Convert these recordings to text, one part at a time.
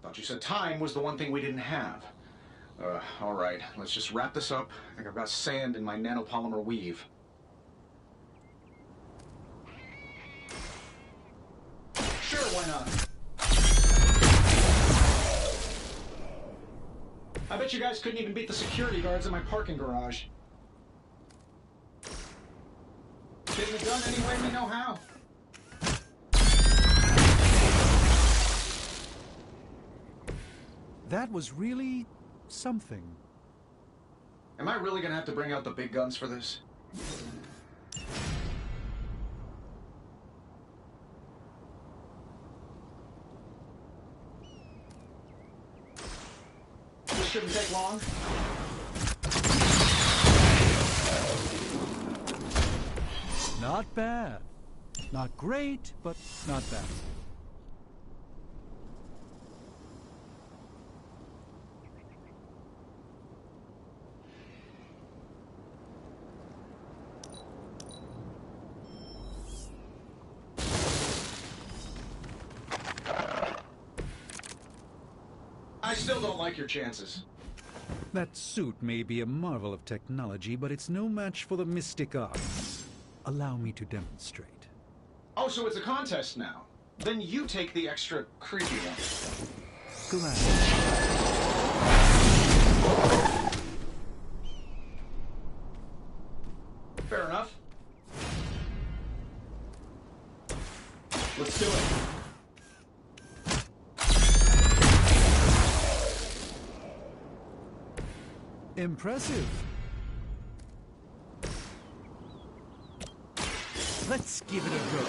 Thought you said time was the one thing we didn't have. All right, let's just wrap this up. I think I've got sand in my nanopolymer weave. Sure, why not? I bet you guys couldn't even beat the security guards in my parking garage. Getting it done any way we know how. That was really something. Am I really gonna have to bring out the big guns for this? This shouldn't take long. Not bad. Not great, but not bad. I still don't like your chances. That suit may be a marvel of technology, but it's no match for the mystic arts. Allow me to demonstrate. Oh, so it's a contest now. Then you take the extra creepy one. Glad. Fair enough. Let's do it. Impressive. Let's give it a go.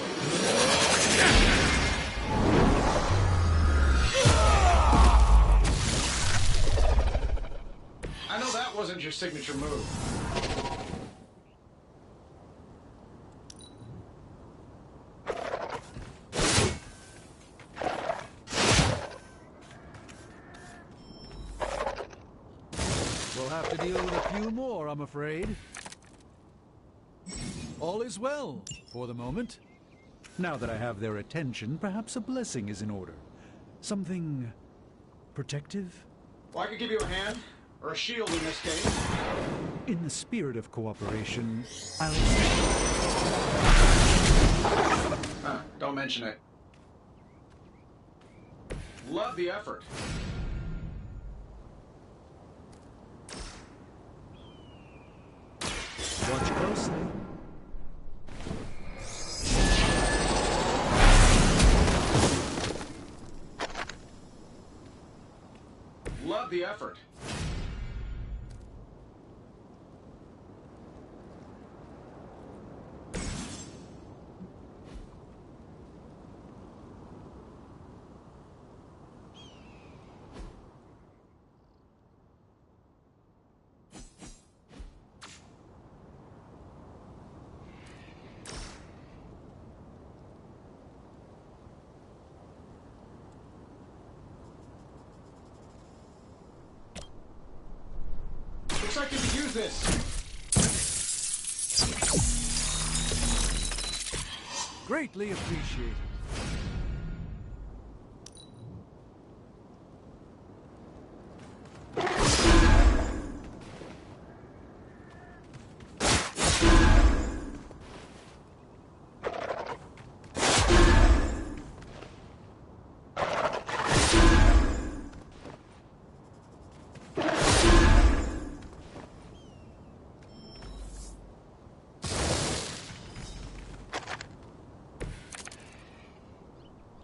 I know that wasn't your signature move. We'll have to deal with a few more, I'm afraid. All is well, for the moment. Now that I have their attention, perhaps a blessing is in order. Something protective? Well, I could give you a hand, or a shield in this case. In the spirit of cooperation, I'll... Don't mention it. Love the effort. Watch closely. Love the effort. Looks like you could use this. Greatly appreciated.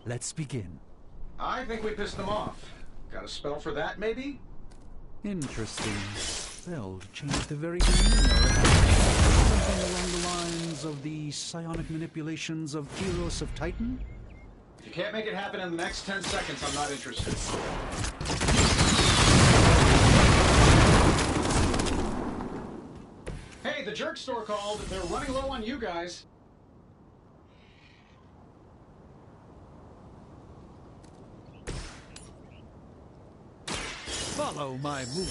Let's begin. I think we pissed them off. Got a spell for that, maybe? Interesting. Spell to change the very demeanor. Something along the lines of the psionic manipulations of Eros of Titan? If you can't make it happen in the next 10 seconds, I'm not interested. Hey, the jerk store called. They're running low on you guys. Follow my movement.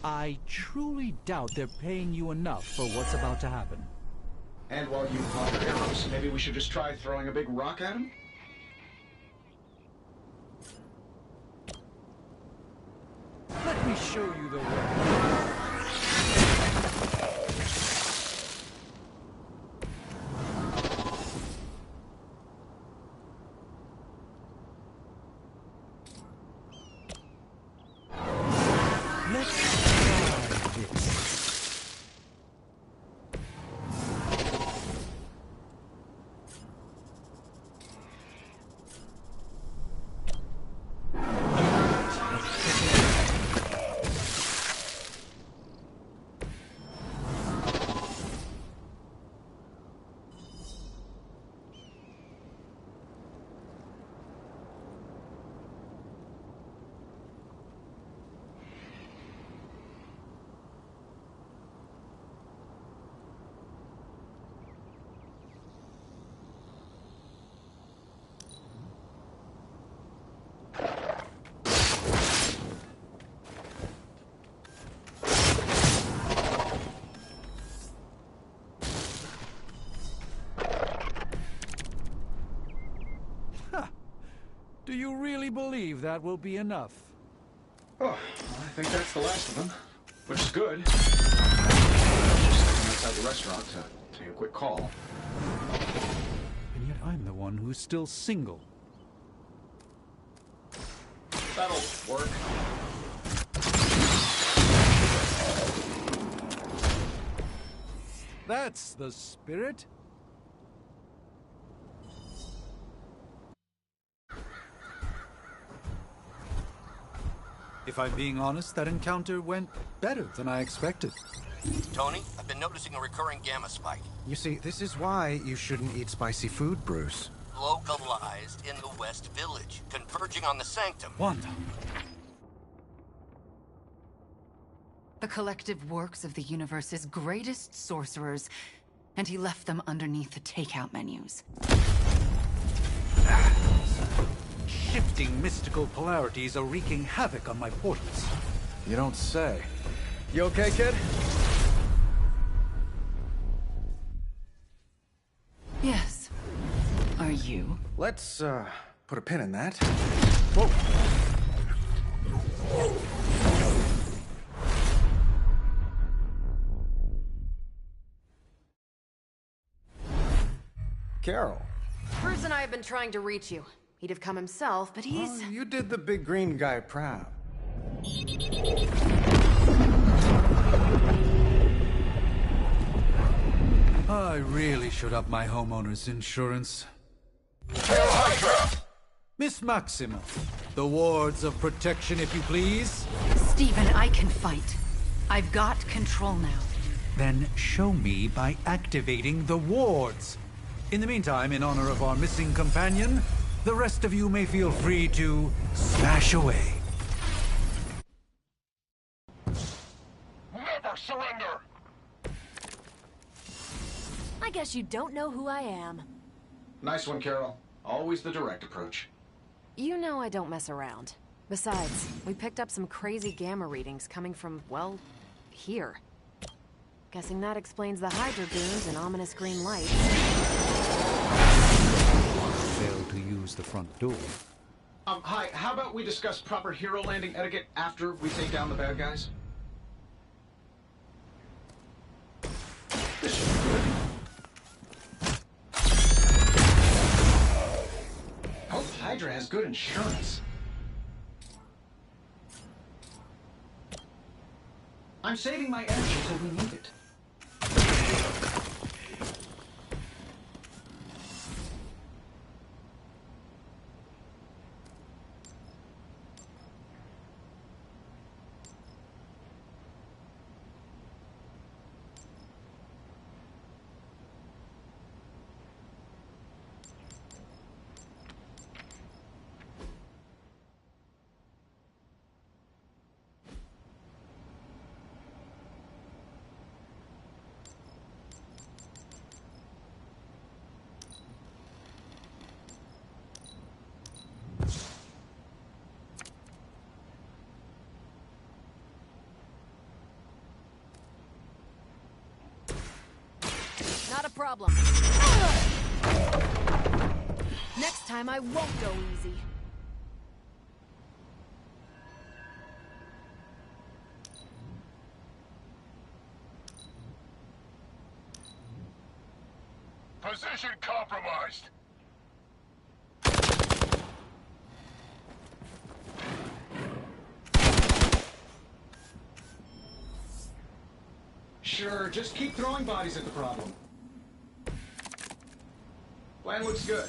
I truly doubt they're paying you enough for what's about to happen. And while you ponder arrows, maybe we should just try throwing a big rock at him? Let me show you the way. Let's try this. Do you really believe that will be enough? Oh, well, I think that's the last of them. Which is good. Just stepping outside the restaurant to take a quick call. And yet I'm the one who's still single. That'll work. That's the spirit. If I'm being honest, that encounter went better than I expected. Tony, I've been noticing a recurring gamma spike. You see, this is why you shouldn't eat spicy food, Bruce. Localized in the West Village, converging on the Sanctum. Wanda. The collective works of the universe's greatest sorcerers, and he left them underneath the takeout menus. Shifting mystical polarities are wreaking havoc on my portals. You don't say. You okay, kid? Yes. Are you? Let's, put a pin in that. Whoa! Carol. Bruce and I have been trying to reach you. He'd have come himself, but he's... Oh, you did the big green guy proud. I really should up my homeowner's insurance. Miss Maxima, the wards of protection, if you please. Stephen, I can fight. I've got control now. Then show me by activating the wards. In the meantime, in honor of our missing companion, the rest of you may feel free to smash away. Never surrender! I guess you don't know who I am. Nice one, Carol. Always the direct approach. You know I don't mess around. Besides, we picked up some crazy gamma readings coming from, well, here. Guessing that explains the Hydra goons and ominous green lights. Fail to use the front door. Hi, how about we discuss proper hero landing etiquette after we take down the bad guys? This should be good. Hope Hydra has good insurance. I'm saving my energy till we need it. problem. Next time I won't go easy. Position compromised. Sure, just keep throwing bodies at the problem. Plan looks good.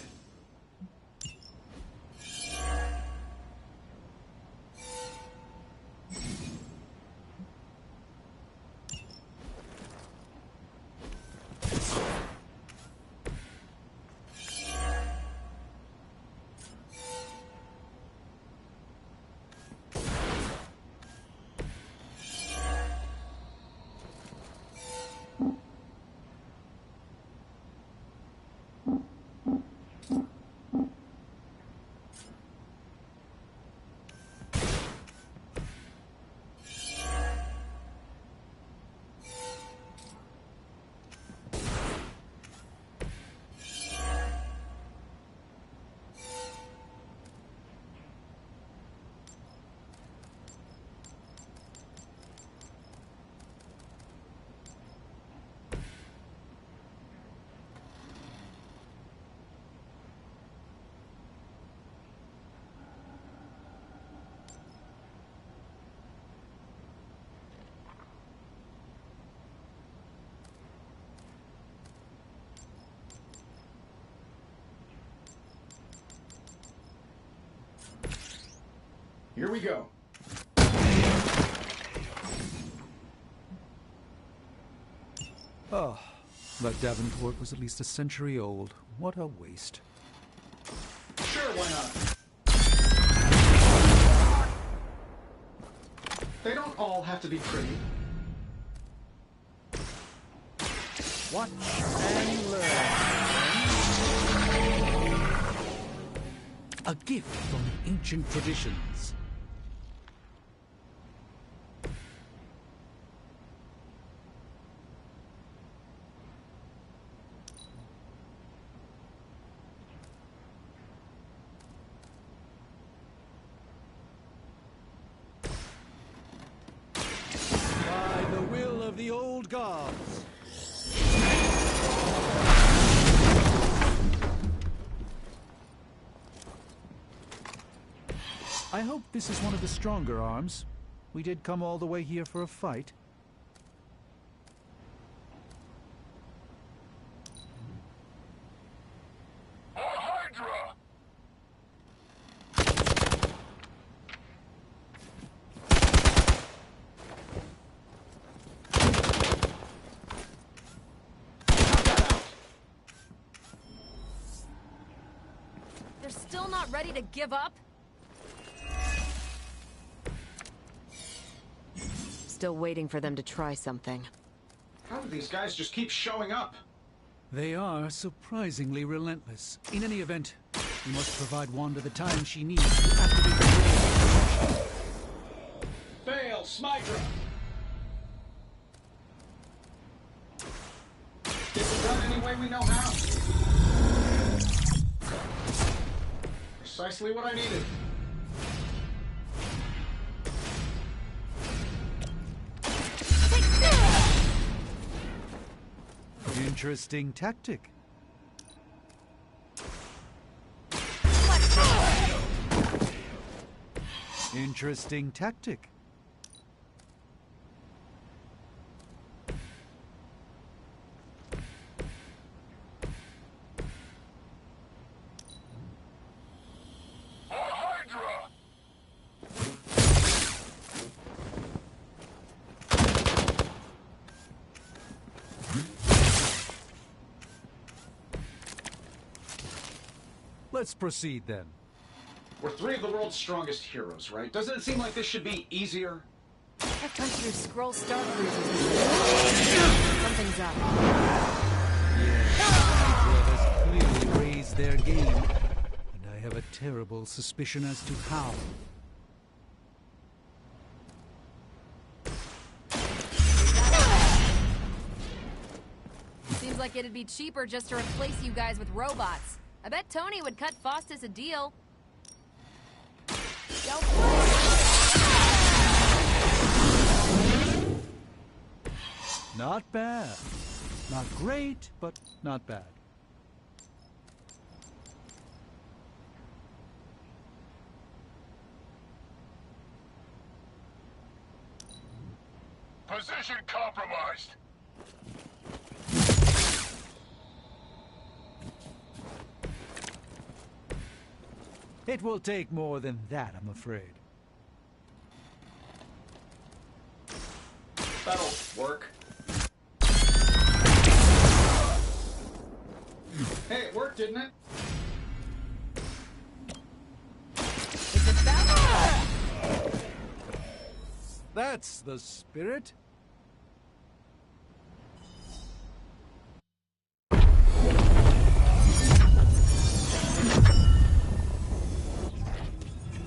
Here we go. Oh, that Davenport was at least a century old. What a waste. Sure, why not? They don't all have to be pretty. Watch and learn. A gift from ancient traditions. By the will of the old gods. I hope this is one of the stronger arms. We did come all the way here for a fight. A Hydra! They're still not ready to give up? Still waiting for them to try something. How do these guys just keep showing up? They are surprisingly relentless. In any event, we must provide Wanda the time she needs to activate the wall. Fail, Smydra! Get it done any way we know how. Precisely what I needed. Interesting tactic. Interesting tactic. A Hydra! Let's proceed then. We're three of the world's strongest heroes, right? Doesn't it seem like this should be easier? I've come through Skrull Star Cruisers. Something's up. Hydra has clearly raised their game, and I have a terrible suspicion as to how. Seems like it'd be cheaper just to replace you guys with robots. I bet Tony would cut Faustus a deal. Don't play. Not bad. Not great, but not bad. Position compromised. It will take more than that, I'm afraid. That'll work. Hey, it worked, didn't it? It's about... That's the spirit.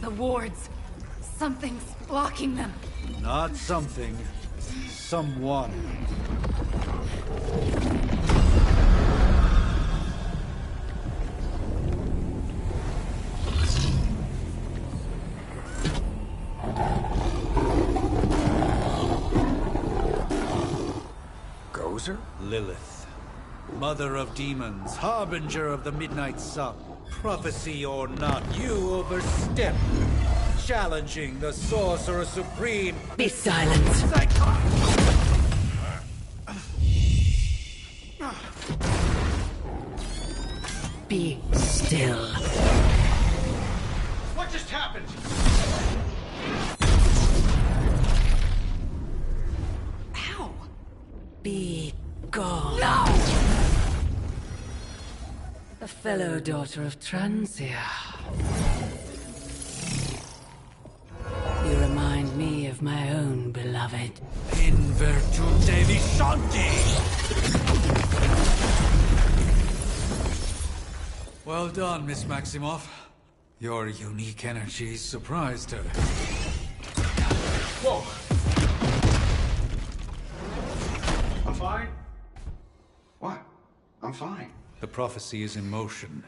The wards. Something's blocking them. Not something. Someone. Gozer? Lilith. Mother of demons, harbinger of the midnight sun. Prophecy or not, you overstep. Challenging the Sorcerer Supreme. Be silent. Be still. What just happened? Ow! Be gone. No! A fellow daughter of Transia. You remind me of my own beloved. In virtute vishanti! Well done, Miss Maximoff. Your unique energy surprised her. Whoa! I'm fine. What? I'm fine. The prophecy is in motion.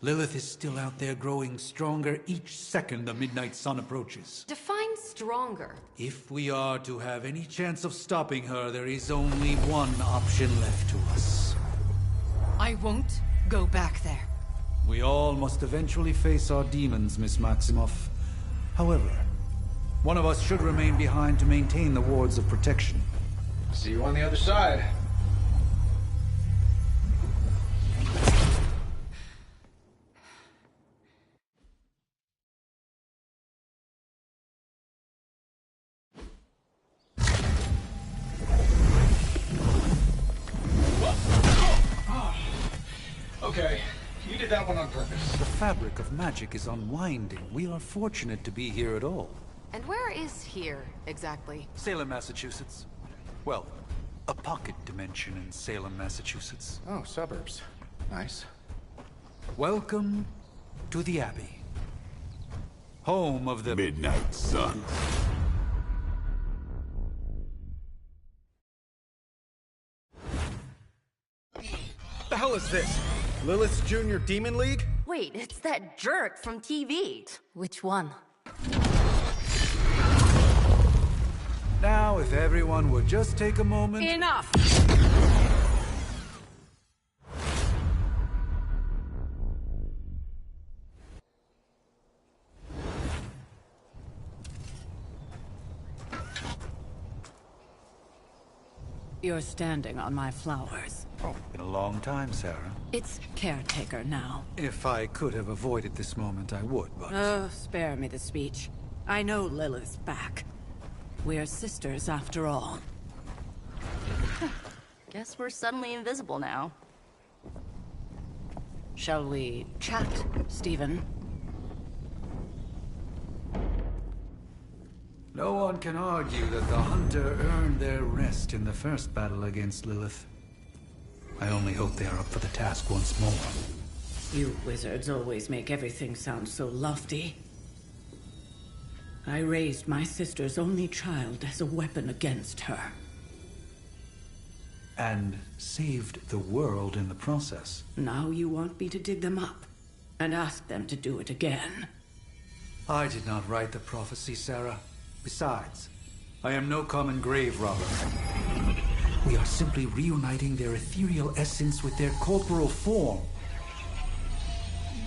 Lilith is still out there growing stronger each second the midnight sun approaches. Define stronger. If we are to have any chance of stopping her, there is only one option left to us. I won't go back there. We all must eventually face our demons, Miss Maximoff. However, one of us should remain behind to maintain the wards of protection. See you on the other side. Okay, you did that one on purpose. The fabric of magic is unwinding. We are fortunate to be here at all. And where is here, exactly? Salem, Massachusetts. Well, a pocket dimension in Salem, Massachusetts. Oh, suburbs. Nice. Welcome to the Abbey. Home of the Midnight Sun. The hell is this? Lilith's Junior Demon League? Wait, it's that jerk from TV. Which one? Now, if everyone would just take a moment... Enough! You're standing on my flowers. Oh, been a long time, Sarah. It's caretaker now. If I could have avoided this moment, I would, but... Oh, spare me the speech. I know Lilith's back. We're sisters after all. Guess we're suddenly invisible now. Shall we chat, Stephen? No one can argue that the Hunter earned their rest in the first battle against Lilith. I only hope they are up for the task once more. You wizards always make everything sound so lofty. I raised my sister's only child as a weapon against her. and saved the world in the process. Now you want me to dig them up and ask them to do it again? I did not write the prophecy, Sarah. Besides, I am no common grave robber. We are simply reuniting their ethereal essence with their corporal form.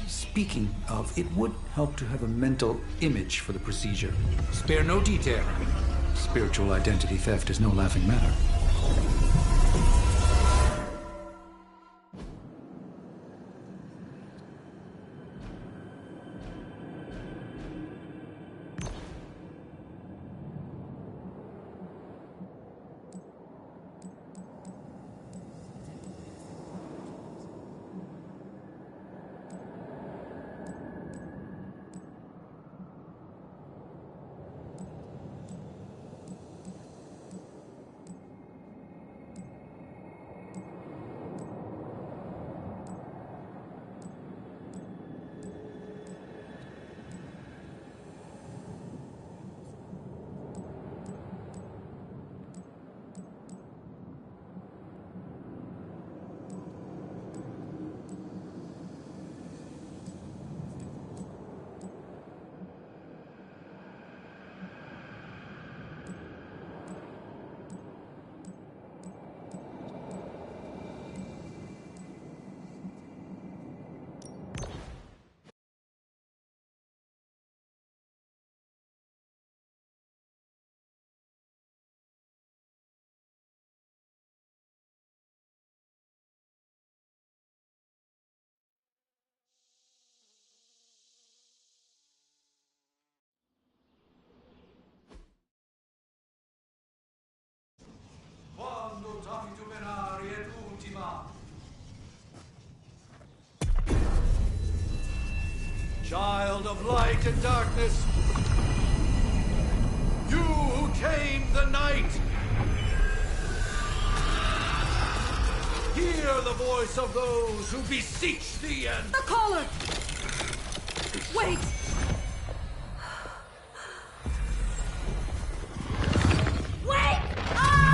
Speaking of, it would help to have a mental image for the procedure. Spare no detail. Spiritual identity theft is no laughing matter. Child of light and darkness, you who tame the night, hear the voice of those who beseech thee and... The caller! Wait! Wake up!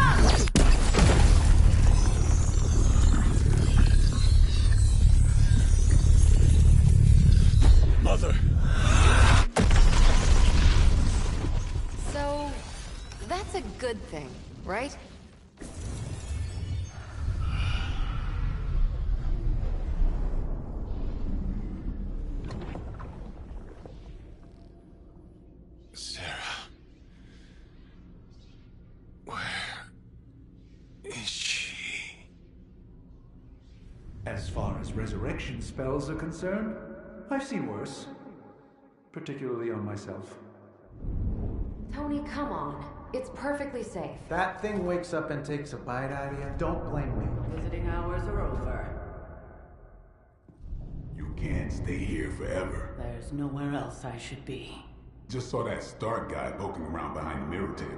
Mother! So, that's a good thing, right? Sarah. Where is she? As far as resurrection spells are concerned, I've seen worse. Particularly on myself. Tony, come on. It's perfectly safe. That thing wakes up and takes a bite out of you. Don't blame me. Visiting hours are over. You can't stay here forever. There's nowhere else I should be. Just saw that Stark guy poking around behind the mirror table.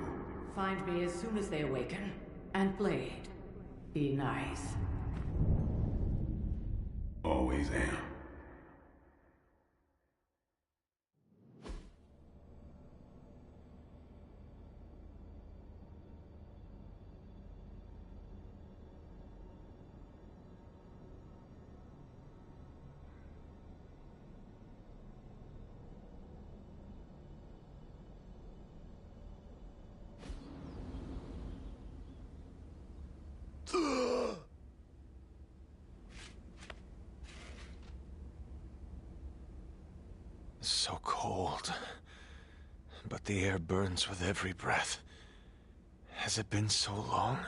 Find me as soon as they awaken. And Blade, be nice. Always am. So cold. But the air burns with every breath. Has it been so long?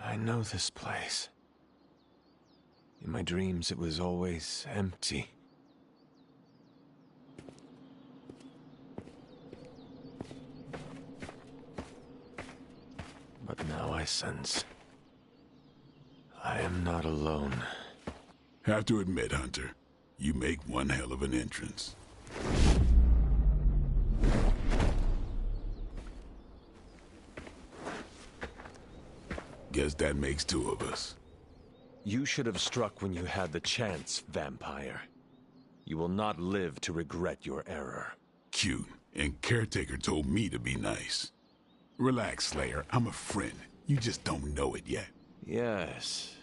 I know this place. In my dreams, it was always empty. But now I sense I am not alone. Have to admit, Hunter, you make one hell of an entrance. guess that makes two of us. You should have struck when you had the chance, vampire. You will not live to regret your error. Cute, and Caretaker told me to be nice. Relax, Slayer. I'm a friend. You just don't know it yet. Yes,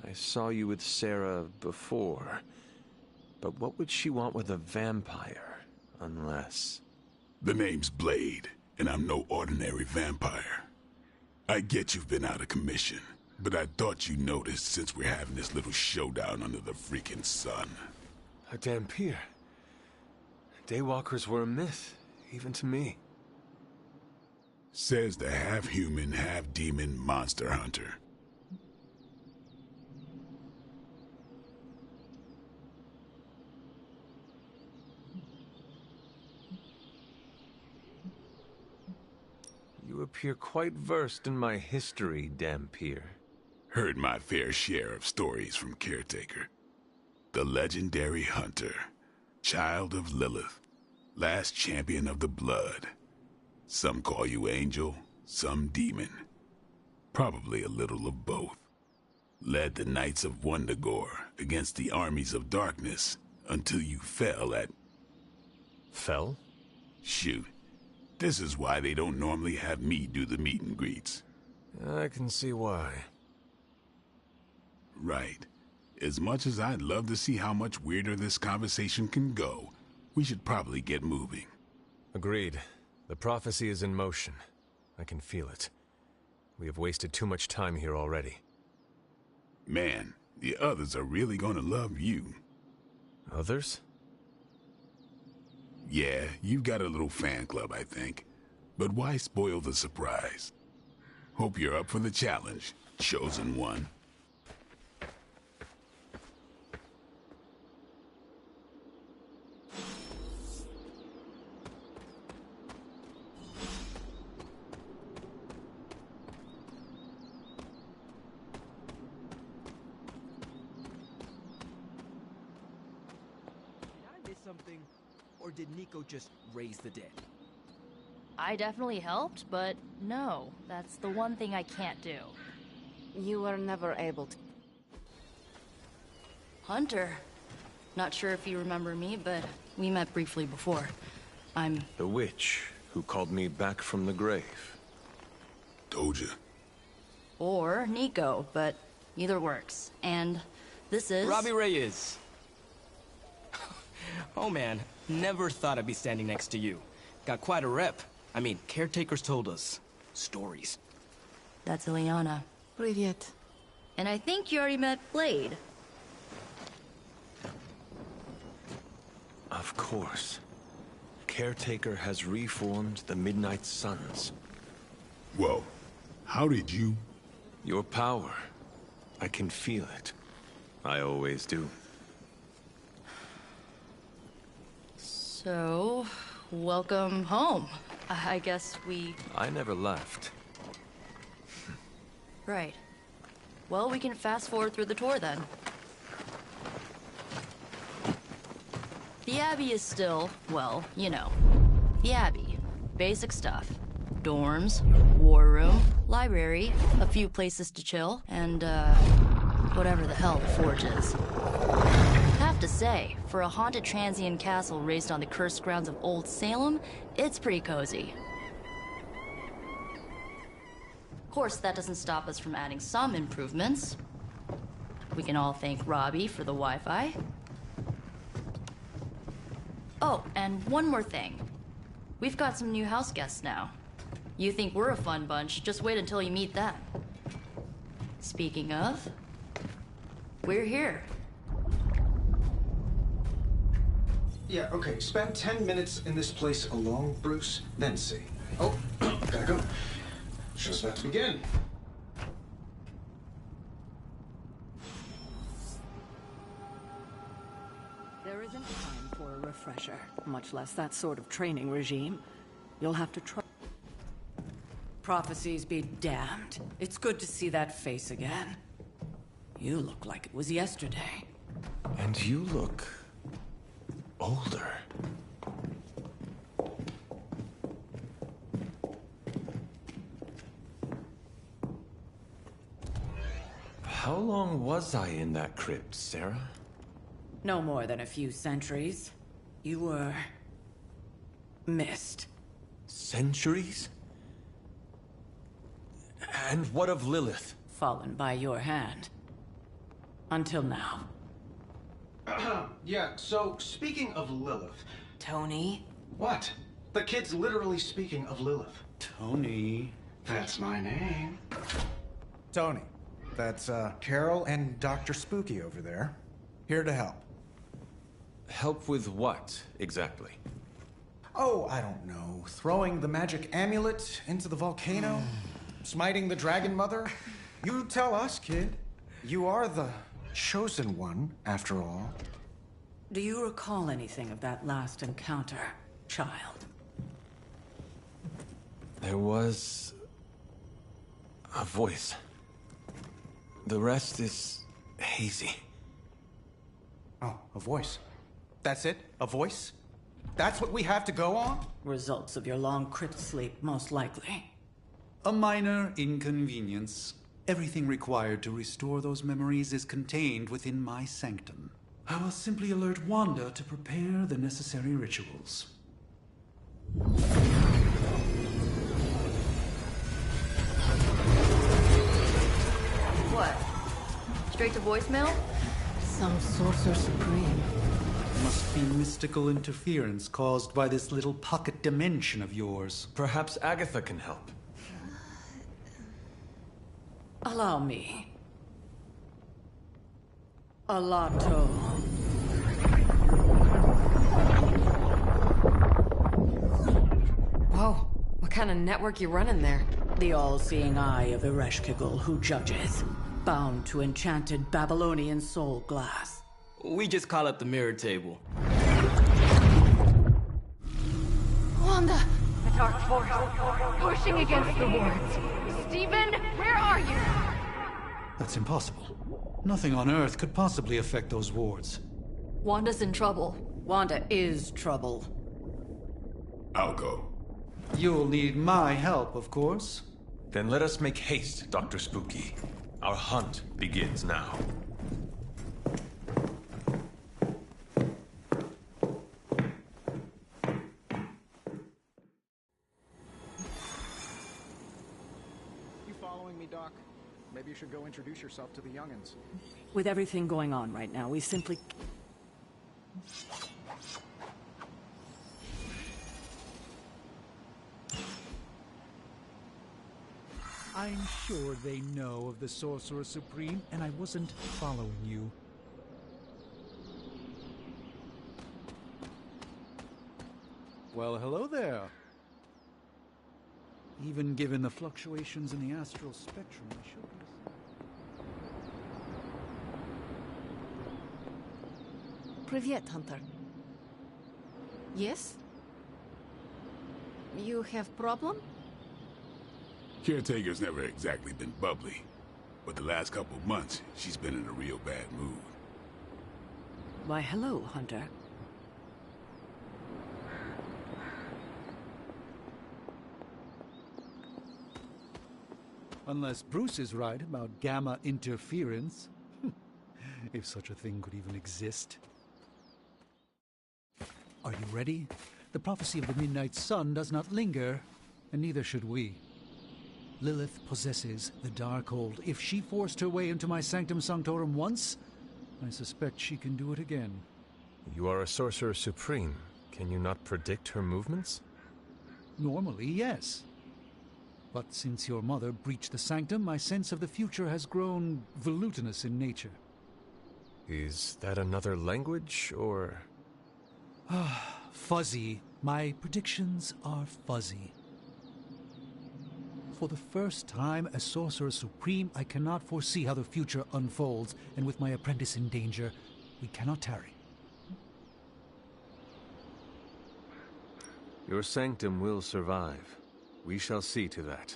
I saw you with Sarah before. But what would she want with a vampire, unless... The name's Blade, and I'm no ordinary vampire. I get you've been out of commission, but I thought you noticed since we're having this little showdown under the freaking sun. A Dhampir. Daywalkers were a myth, even to me. Says the half-human, half-demon monster hunter. You appear quite versed in my history, Dhampir. Heard my fair share of stories from Caretaker. The legendary hunter, child of Lilith, last champion of the blood. Some call you angel, some demon. Probably a little of both. Led the Knights of Wundagore against the armies of darkness until you fell at... Fell? Shoot. This is why they don't normally have me do the meet and greets. I can see why. Right. As much as I'd love to see how much weirder this conversation can go, we should probably get moving. Agreed. The prophecy is in motion. I can feel it. We have wasted too much time here already. Man, the others are really gonna love you. Others? Yeah, you've got a little fan club, I think. But why spoil the surprise? Hope you're up for the challenge, chosen one. Something, or did Nico just raise the dead? I definitely helped, but no, that's the one thing I can't do. You were never able to... Hunter. Not sure if you remember me, but we met briefly before. I'm... The witch who called me back from the grave. Told ya. Or Nico, but either works. And this is... Robbie Reyes. Oh man, never thought I'd be standing next to you. Got quite a rep. I mean, caretakers told us stories. That's Ileana. Привет. And I think you already met Blade. Of course. Caretaker has reformed the Midnight Suns. Whoa. How did you... Your power. I can feel it. I always do. So, welcome home. I guess we... I never left. Right. Well, we can fast forward through the tour then. The Abbey is still, well, you know. The Abbey. Basic stuff. Dorms, war room, library, a few places to chill, and, whatever the hell the Forge is. Have to say, for a haunted transient castle raised on the cursed grounds of Old Salem, it's pretty cozy. Of course, that doesn't stop us from adding some improvements. We can all thank Robbie for the Wi-Fi. Oh, and one more thing. We've got some new house guests now. You think we're a fun bunch, just wait until you meet them. Speaking of, we're here. Yeah, okay. Spend 10 minutes in this place alone, Bruce, then see. Oh, gotta go. Show's about to begin. There isn't time for a refresher, much less that sort of training regime. You'll have to try. Prophecies be damned. It's good to see that face again. You look like it was yesterday. And you look... older. How long was I in that crypt, Sarah? No more than a few centuries. You were... missed. Centuries? And what of Lilith? Fallen by your hand. Until now. Yeah, so speaking of Lilith... Tony? What? The kid's literally speaking of Lilith. Tony. That's my name. Tony. That's, Carol and Dr. Spooky over there. Here to help. Help with what, exactly? Oh, I don't know. Throwing the magic amulet into the volcano? Smiting the Dragon Mother? You tell us, kid. You are the chosen one, after all. Do you recall anything of that last encounter, child? There was... a voice. The rest is hazy. Oh, a voice. That's it? A voice? That's what we have to go on? Results of your long crypt sleep, most likely. A minor inconvenience. Everything required to restore those memories is contained within my sanctum. I will simply alert Wanda to prepare the necessary rituals. What? Straight to voicemail? Some Sorcerer Supreme. Must be mystical interference caused by this little pocket dimension of yours. Perhaps Agatha can help. Allow me. Alato. Whoa, what kind of network you running there? The all-seeing eye of Ereshkigal who judges. Bound to enchanted Babylonian soul glass. We just call it the mirror table. Wanda! The dark force, pushing against the wards. Stephen, where are you? That's impossible. Nothing on Earth could possibly affect those wards. Wanda's in trouble. Wanda is trouble. I'll go. You'll need my help, of course. Then let us make haste, Dr. Spooky. Our hunt begins now. You following me, Doc? Maybe you should go introduce yourself to the youngins. With everything going on right now, we simply... I'm sure they know of the Sorcerer Supreme, and I wasn't following you. Well, hello there. Even given the fluctuations in the astral spectrum, I should be... Привет, Hunter. Yes? You have problem? Caretaker's never exactly been bubbly, but the last couple of months, she's been in a real bad mood. Why, hello, Hunter. Unless Bruce is right about gamma interference. If such a thing could even exist. Are you ready? The prophecy of the Midnight Sun does not linger, and neither should we. Lilith possesses the Darkhold. If she forced her way into my Sanctum Sanctorum once, I suspect she can do it again. You are a Sorcerer Supreme. Can you not predict her movements? Normally, yes. But since your mother breached the Sanctum, my sense of the future has grown volutinous in nature. Is that another language, or...? Fuzzy. My predictions are fuzzy. For the first time as Sorcerer Supreme, I cannot foresee how the future unfolds, and with my apprentice in danger, we cannot tarry. Your sanctum will survive. We shall see to that.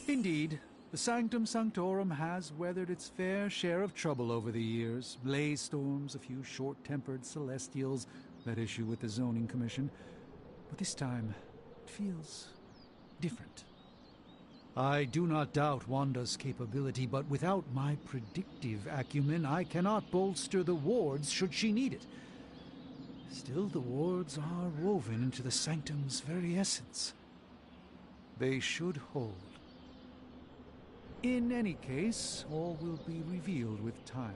Indeed, the Sanctum Sanctorum has weathered its fair share of trouble over the years. Blaze storms, a few short-tempered celestials, that issue with the Zoning Commission. But this time, it feels different. I do not doubt Wanda's capability, but without my predictive acumen, I cannot bolster the wards should she need it. Still, the wards are woven into the sanctum's very essence. They should hold. In any case, all will be revealed with time.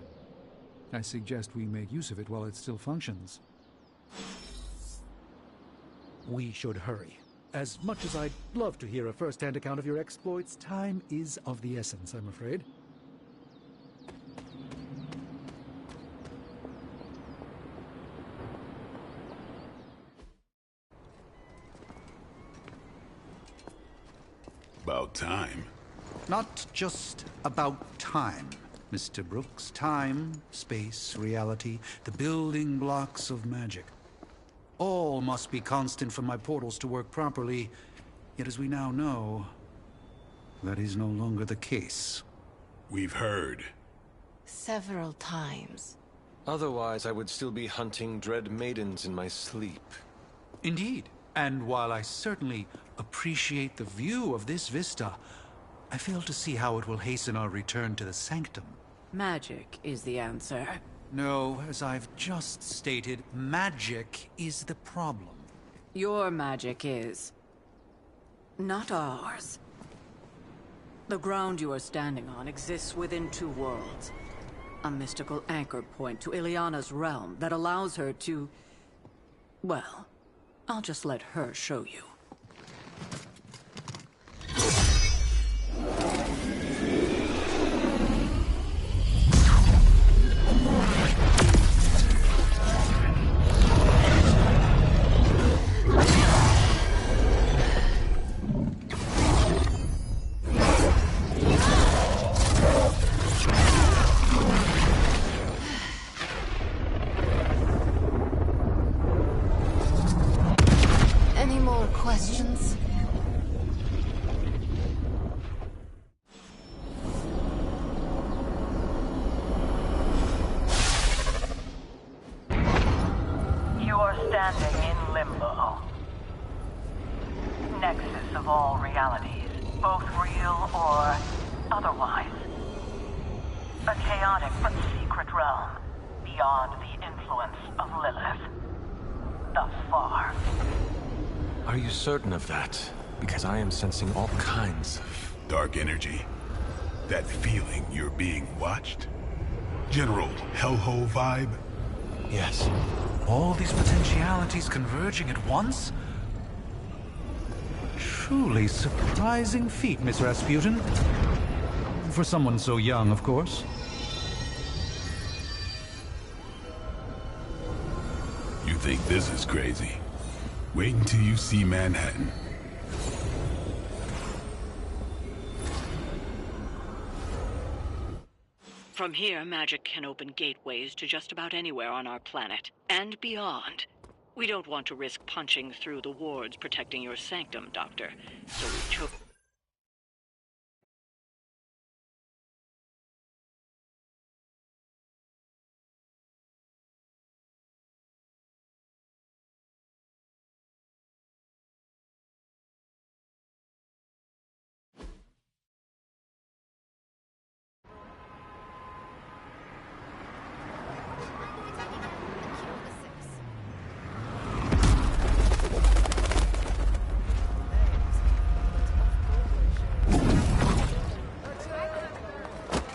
I suggest we make use of it while it still functions. We should hurry. As much as I'd love to hear a first-hand account of your exploits, time is of the essence, I'm afraid. About time. Not just about time, Mr. Brooks. Time, space, reality, the building blocks of magic. All must be constant for my portals to work properly, yet as we now know, that is no longer the case. We've heard. Several times. Otherwise, I would still be hunting dread maidens in my sleep. Indeed. And while I certainly appreciate the view of this vista, I fail to see how it will hasten our return to the sanctum. Magic is the answer. No, as I've just stated, magic is the problem. Your magic is... not ours. The ground you are standing on exists within two worlds. A mystical anchor point to Ileana's realm that allows her to... well, I'll just let her show you. Questions? You are standing in limbo. Nexus of all realities, both real or otherwise. A chaotic but secret realm, beyond the influence of Lilith. Thus far. Are you certain of that? Because I am sensing all kinds of... dark energy. That feeling you're being watched? General hellhole vibe? Yes. All these potentialities converging at once? Truly surprising feat, Miss Rasputin. For someone so young, of course. You think this is crazy? Wait until you see Manhattan. From here, magic can open gateways to just about anywhere on our planet, and beyond. We don't want to risk punching through the wards protecting your sanctum, Doctor, so we chose...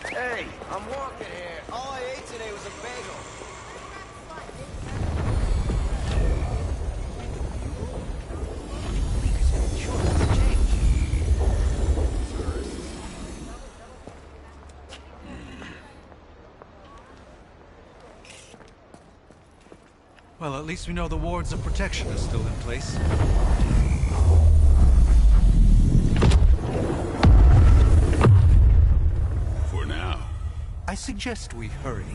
Hey, I'm walking here. All I ate today was a bagel. Well, at least we know the wards of protection are still in place. For now. I suggest we hurry.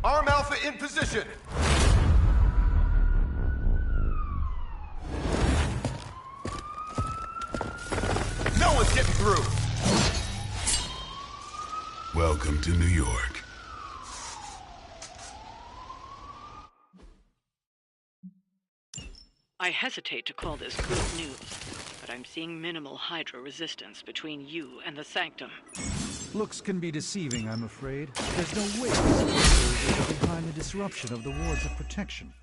Arm Alpha in position. No one's getting through. Welcome to New York. I hesitate to call this good news, but I'm seeing minimal Hydra resistance between you and the Sanctum. Looks can be deceiving, I'm afraid. There's no way to see the soldiers are behind the disruption of the wards of protection.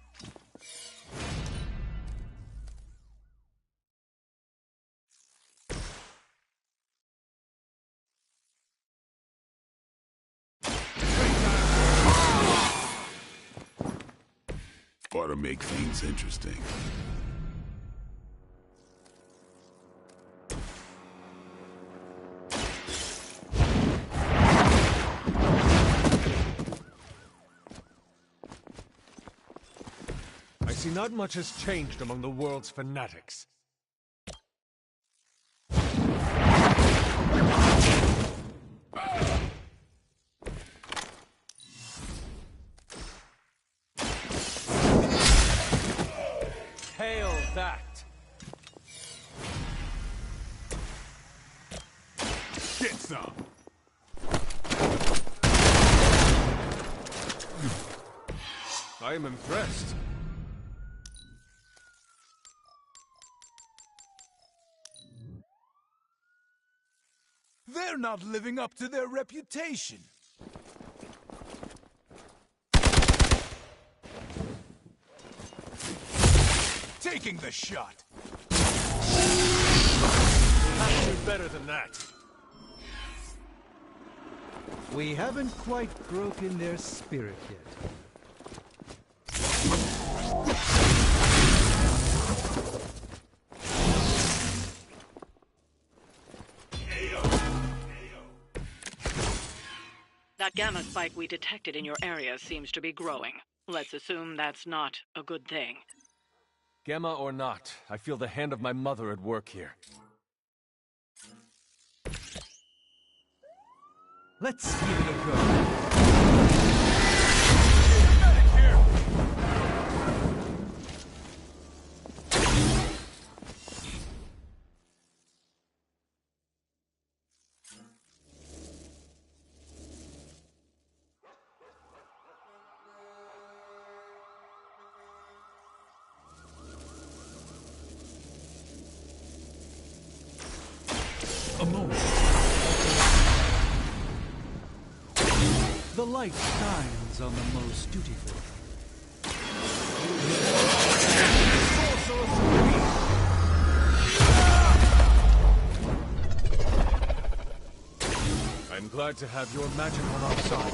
Ought to make things interesting. I see not much has changed among the world's fanatics. Hail that! Get some! I am impressed. They're not living up to their reputation. Taking the shot. Have to do better than that. We haven't quite broken their spirit yet. That gamma spike we detected in your area seems to be growing. Let's assume that's not a good thing. Gamma or not, I feel the hand of my mother at work here. Let's give it a go. A moment. The light shines on the most dutiful. I'm glad to have your magic on our side.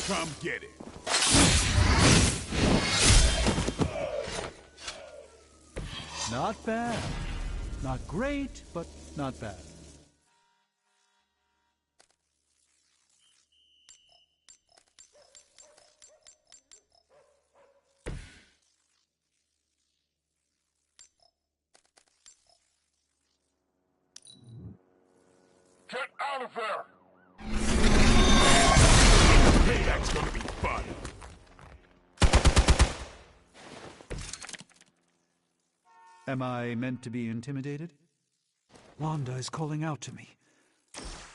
Come get it. Not bad. Not great, but not bad. Get out of there! Hey, that's gonna be fun. Am I meant to be intimidated? Wanda is calling out to me.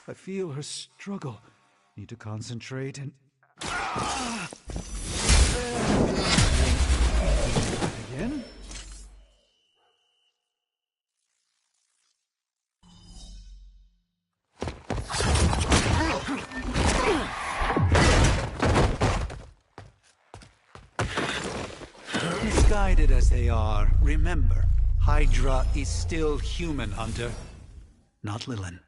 I feel her struggle. Need to concentrate and... Again? Misguided as they are, remember, Hydra is still human, Hunter. Not Lilin.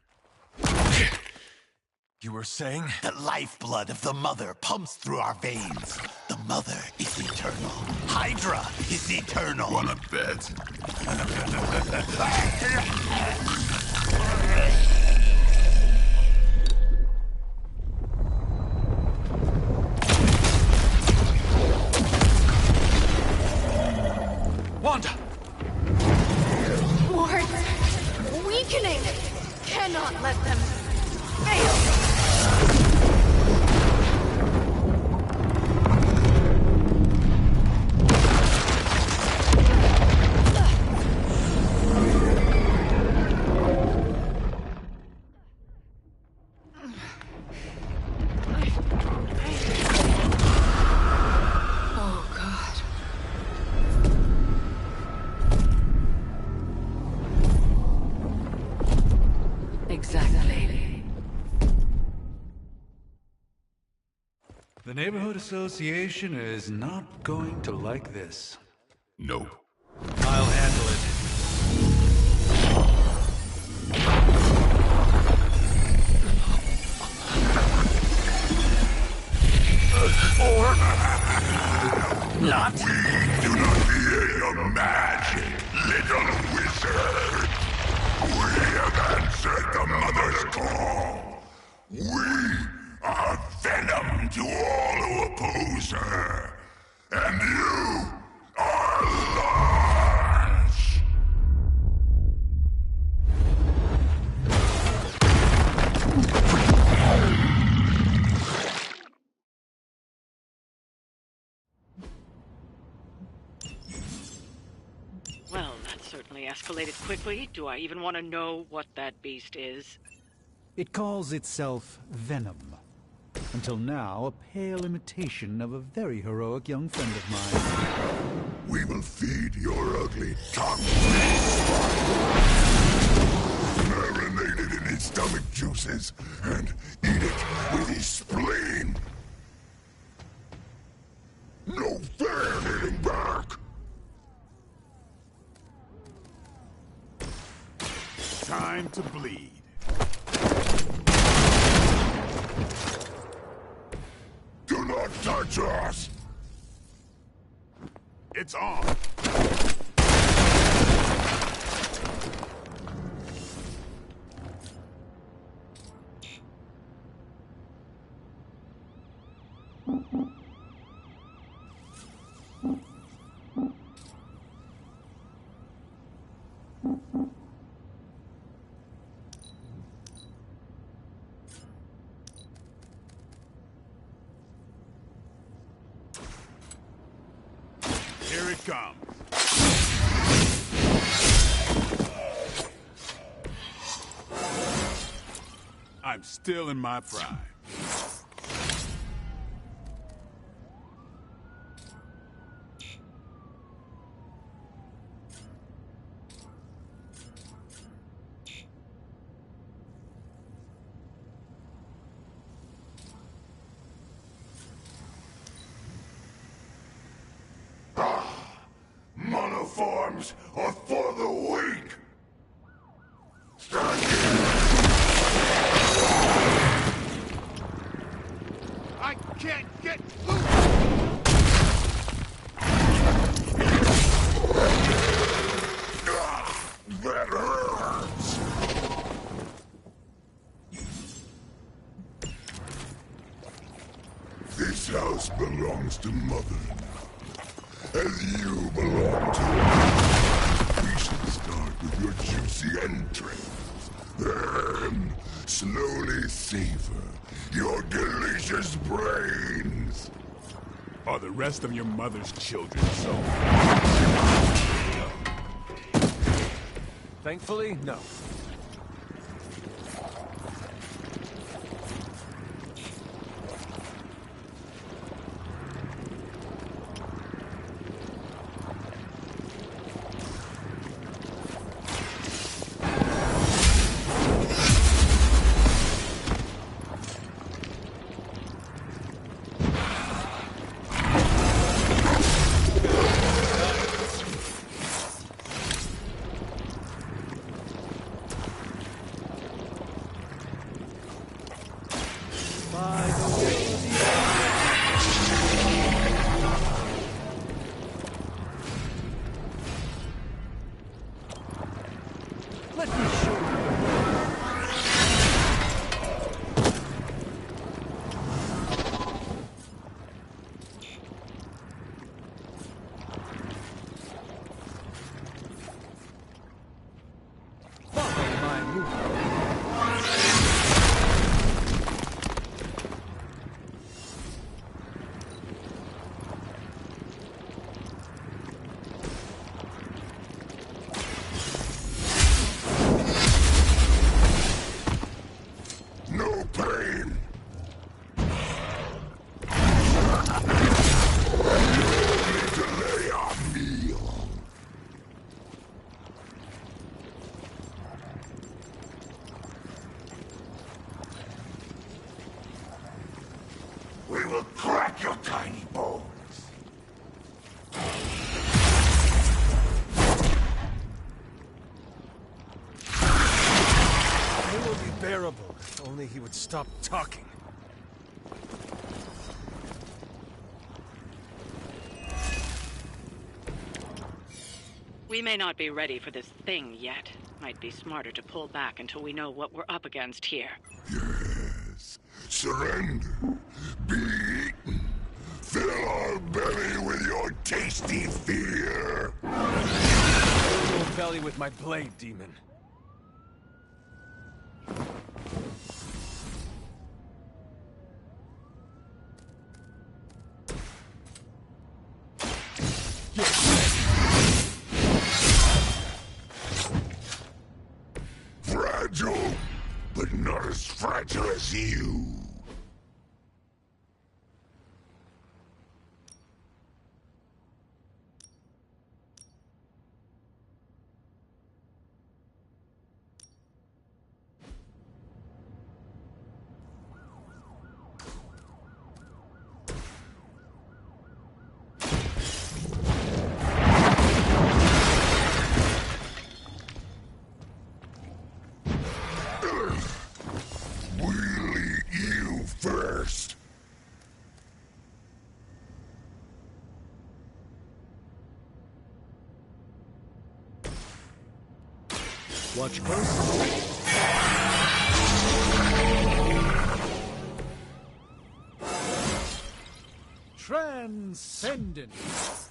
You were saying? The lifeblood of the Mother pumps through our veins. The Mother is eternal. Hydra is eternal. Wanna bet? Wanda! Wards! Weakening! Cannot let them fail! The Neighborhood Association is not going to like this. No. I'll handle it. Not. We do not fear your magic, little wizard. We have answered the Mother's call. We are venom to all who oppose her. And you are lost. Well, that certainly escalated quickly. Do I even want to know what that beast is? It calls itself Venom. Until now, a pale imitation of a very heroic young friend of mine. We will feed your ugly tongue. Marinate it in his stomach juices and eat it with his spleen. No fair hitting back. Time to bleed. Do not touch us! It's on! Here it comes. I'm still in my prime. Monoforms are for the weak! I can't get loose! That hurts! This house belongs to Mother now, as you belong to us. We should start with your juicy entrails, then slowly savor your delicious brains. Are the rest of your mother's children so? Thankfully, no. will crack your tiny bones. It will be bearable if only he would stop talking. We may not be ready for this thing yet. Might be smarter to pull back until we know what we're up against here. Yes. Surrender. Be eaten. Fill our belly with your tasty fear. Fill your belly with my blade, demon. Fragile, but not as fragile as you. First. Watch close. Transcendence.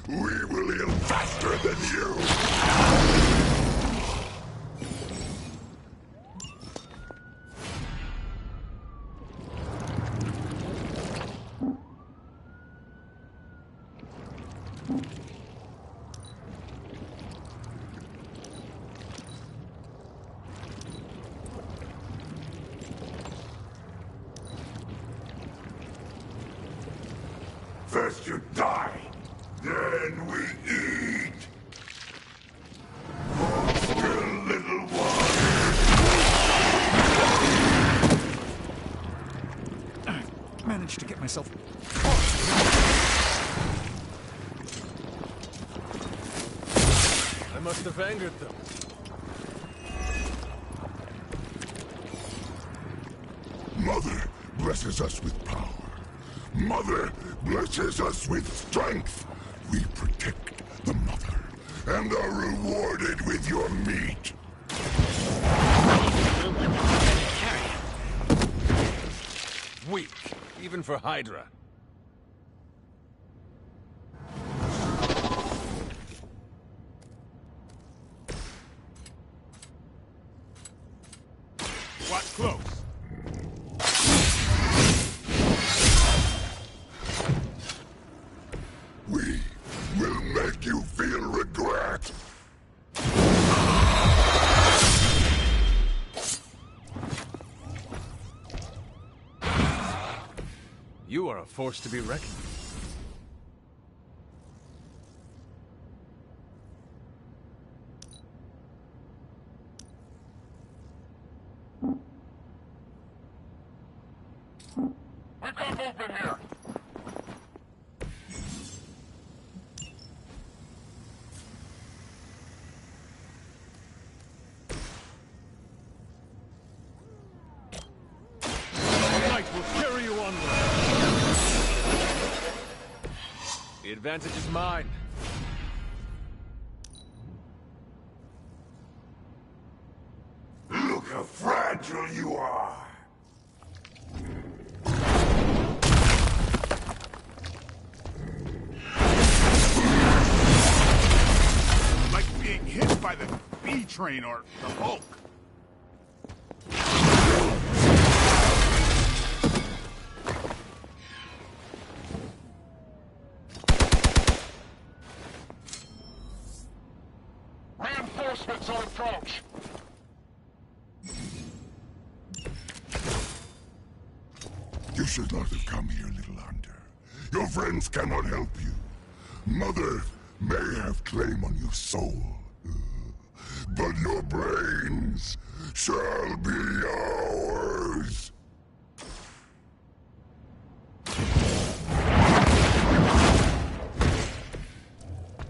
We will heal faster than you! First you die, then we eat! Still, little one! Managed to get myself... I must have angered them. Mother blesses us with power. Mother blesses us with strength. We protect the mother and are rewarded with your meat. Weak, even for Hydra. Watch close. We will make you feel regret. You are a force to be reckoned with. We can't open here. Night will carry you onward. The advantage is mine. Look how fragile you are. Like being hit by the B train or the Hulk. Reinforcements on approach. You should not have come here, little hunter. Your friends cannot help you. Mother may have claim on your soul, but your brains shall be ours.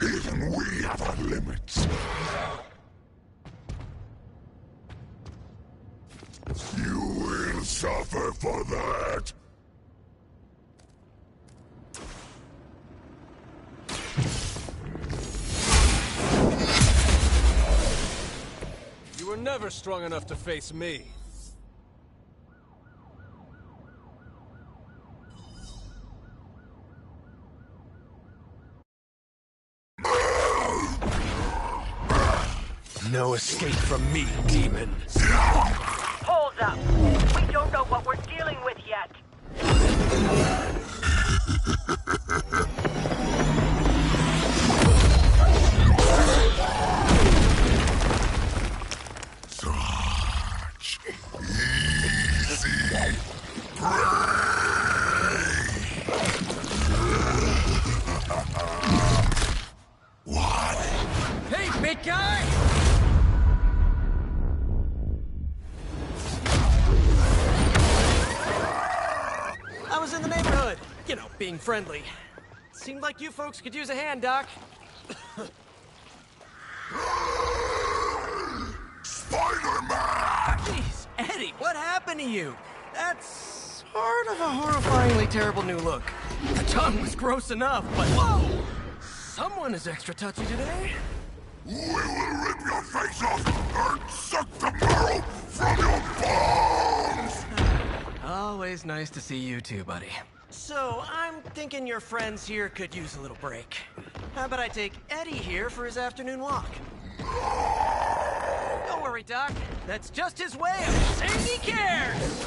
Even we have our limits. You will suffer for that. You were never strong enough to face me. No escape from me, demon. Hold up. We don't know what we're dealing with yet. Such easy What? Hey, big guy! I was in the neighborhood. You know, being friendly. Seemed like you folks could use a hand, Doc. Spider-Man! Jeez, Eddie, what happened to you? That's sort of a horrifyingly terrible new look. The tongue was gross enough, but whoa! Someone is extra touchy today. We will rip your face off and suck the marrow from your bones! Always nice to see you too, buddy. So, I'm thinking your friends here could use a little break. How about I take Eddie here for his afternoon walk? Don't worry, Doc. That's just his way of saying he cares!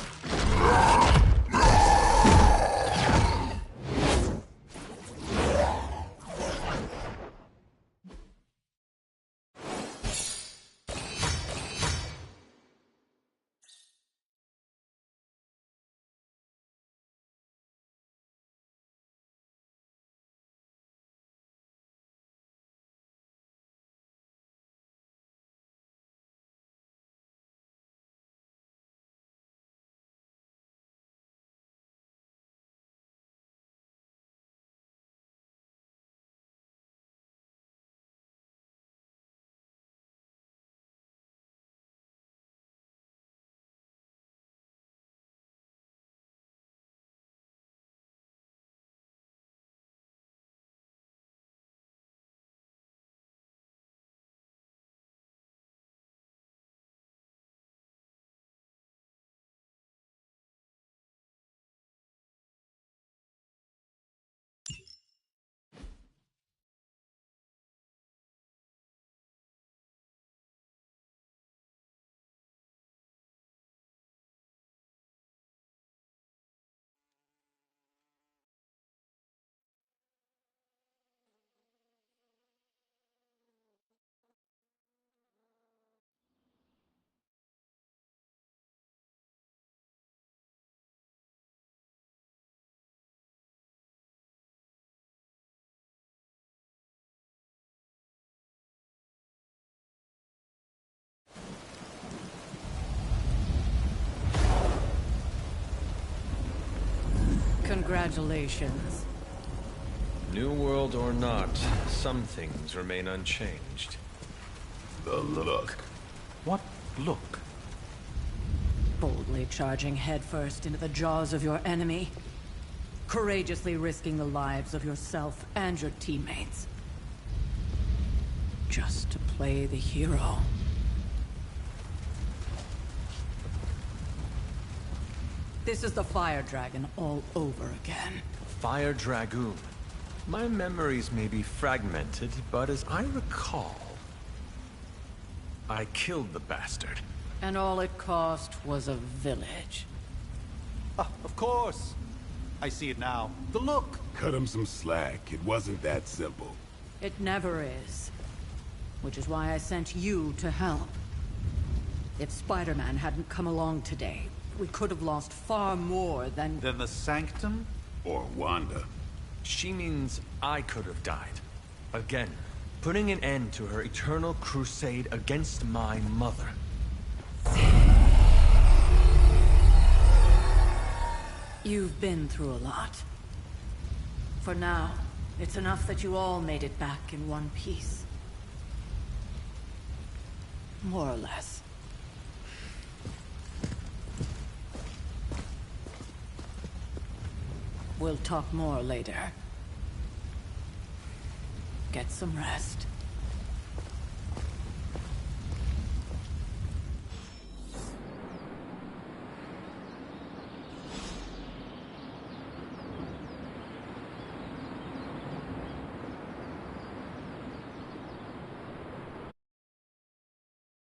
Congratulations. New world or not, some things remain unchanged. The look. What look? Boldly charging headfirst into the jaws of your enemy. Courageously risking the lives of yourself and your teammates. Just to play the hero. This is the Fire Dragon all over again. Fire Dragoon. My memories may be fragmented, but as I recall, I killed the bastard. And all it cost was a village. Of course. I see it now. The look. Cut him some slack. It wasn't that simple. It never is. Which is why I sent you to help. If Spider-Man hadn't come along today, we could have lost far more than... Then the Sanctum? Or Wanda. She means I could have died. Again, putting an end to her eternal crusade against my mother. You've been through a lot. For now, it's enough that you all made it back in one piece. More or less. We'll talk more later. Get some rest.